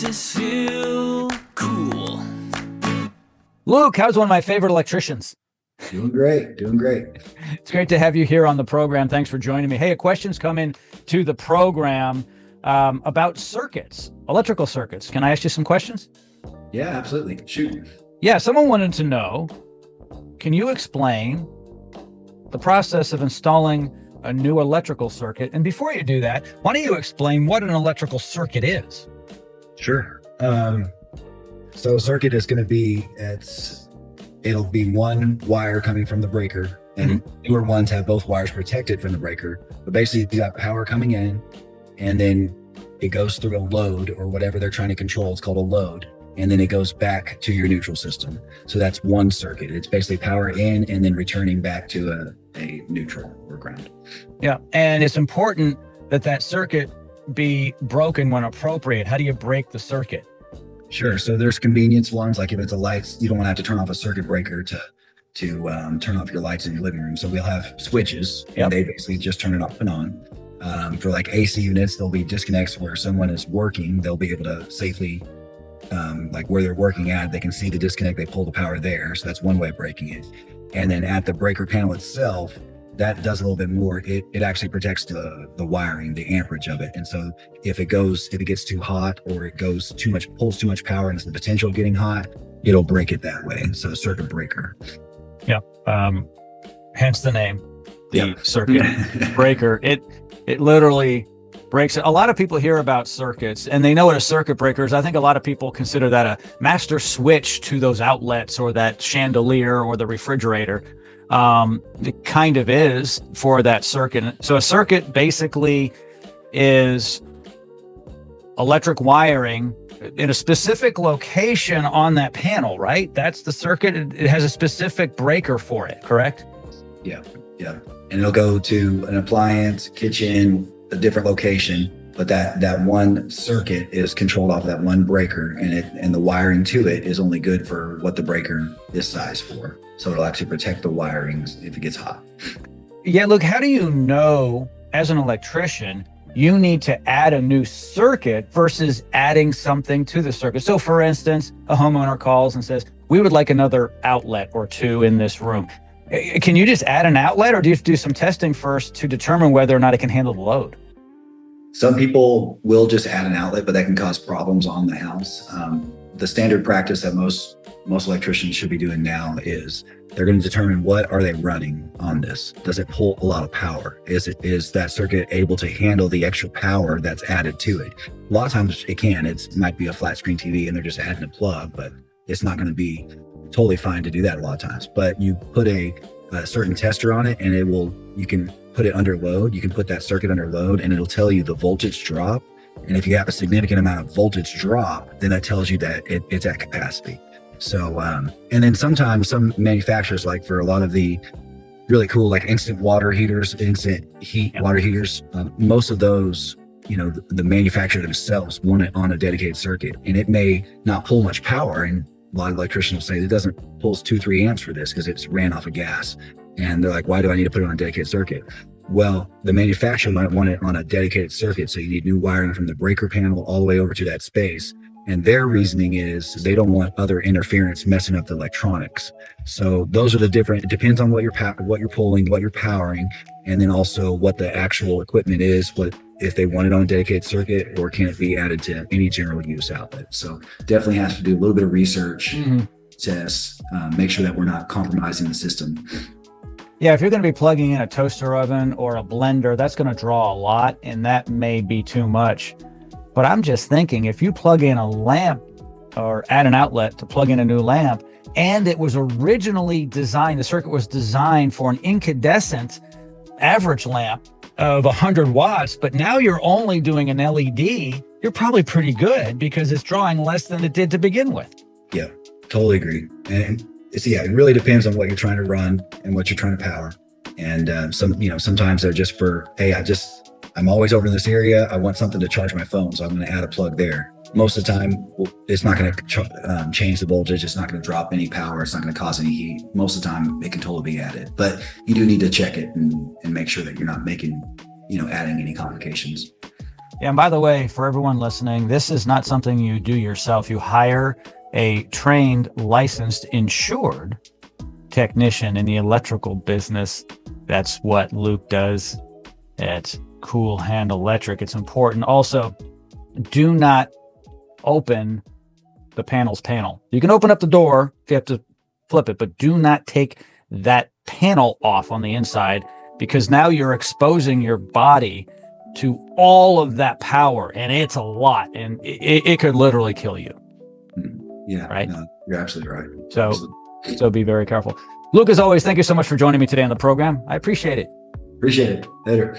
this feel cool? Luke, how's one of my favorite electricians? Doing great, doing great. It's great to have you here on the program. Thanks for joining me. Hey, a question's come in to the program about circuits, electrical circuits. Can I ask you some questions? Yeah, absolutely. Shoot. Yeah, someone wanted to know, can you explain the process of installing a new electrical circuit? And before you do that, why don't you explain what an electrical circuit is? Sure. So a circuit is going to be, it'll be one wire coming from the breaker, and newer ones have both wires protected from the breaker. But basically, you got power coming in, and then it goes through a load or whatever they're trying to control. It's called a load. And then it goes back to your neutral system. So that's one circuit. It's basically power in and then returning back to a neutral or ground. Yeah, and it's important that that circuit be broken when appropriate. How do you break the circuit? Sure. So there's convenience ones, like if it's a lights, you don't want to have to turn off a circuit breaker to turn off your lights in your living room. So we'll have switches, and they basically just turn it off and on. For like AC units, there'll be disconnects where someone is working. They'll be able to safely, like where they're working at, they can see the disconnect, they pull the power there. So that's one way of breaking it. And then at the breaker panel itself, that does a little bit more. It actually protects the wiring, the amperage of it. And so if it gets too hot or it goes too much, pulls too much power and it's the potential of getting hot, it'll break it that way. So a circuit breaker. Yeah. Hence the name, the circuit breaker. It literally breaks it. A lot of people hear about circuits and they know what a circuit breaker is. I think a lot of people consider that a master switch to those outlets or that chandelier or the refrigerator. It kind of is for that circuit. So a circuit basically is electric wiring in a specific location on that panel, right? That's the circuit. It has a specific breaker for it, correct? Yeah. And it'll go to an appliance, kitchen, a different location, but that one circuit is controlled off of that one breaker, and the wiring to it is only good for what the breaker is sized for. So it'll actually protect the wirings if it gets hot. Yeah, look, how do you know as an electrician you need to add a new circuit versus adding something to the circuit? So for instance, a homeowner calls and says, we would like another outlet or two in this room. Can you just add an outlet, or do you have to do some testing first to determine whether or not it can handle the load? Some people will just add an outlet, but that can cause problems on the house. The standard practice that most electricians should be doing now is they're going to determine what are they running on this. Does it pull a lot of power? Is that circuit able to handle the extra power that's added to it? A lot of times it can. It might be a flat screen TV and they're just adding a plug, but it's not going to be totally fine to do that a lot of times. But you put a certain tester on it, and you can put it under load. You can put that circuit under load, and it'll tell you the voltage drop. And if you have a significant amount of voltage drop, then that tells you that it's at capacity. So, and then sometimes some manufacturers, like for a lot of the really cool, like instant heat water heaters, most of those, the manufacturer themselves want it on a dedicated circuit, and it may not pull much power. And a lot of electricians will say it doesn't pulls 2-3 amps for this because it's ran off of gas. And they're like, why do I need to put it on a dedicated circuit? Well, the manufacturer might want it on a dedicated circuit. So you need new wiring from the breaker panel all the way over to that space. And their reasoning is they don't want other interference messing up the electronics. So those are the different, it depends on what you're pulling, what you're powering, and then also what the actual equipment is, if they want it on a dedicated circuit, or can it be added to any general use outlet. So definitely has to do a little bit of research, tests, make sure that we're not compromising the system. Yeah, if you're going to be plugging in a toaster oven or a blender, that's going to draw a lot, and that may be too much. But I'm just thinking, if you plug in a lamp or add an outlet to plug in a new lamp, and it was originally designed, the circuit was designed for an incandescent average lamp of 100 watts, but now you're only doing an LED, you're probably pretty good because it's drawing less than it did to begin with. Yeah, totally agree. And it really depends on what you're trying to run and what you're trying to power. And sometimes they're just for, hey, I'm always over in this area. I want something to charge my phone, so I'm going to add a plug there. Most of the time, it's not going to change the voltage. It's not going to drop any power. It's not going to cause any heat. Most of the time, it can totally be added. But you do need to check it and make sure that you're not making, adding any complications. Yeah, and by the way, for everyone listening, this is not something you do yourself. You hire a trained, licensed, insured technician in the electrical business. That's what Luke does at Cool Hand Electric. It's important. Also, do not open the panel. You can open up the door if you have to flip it, but do not take that panel off on the inside, because now you're exposing your body to all of that power, and it's a lot, and it could literally kill you. Yeah, right. No, you're absolutely right. So be very careful. Luke, as always, thank you so much for joining me today on the program. I appreciate it. Appreciate it. Later.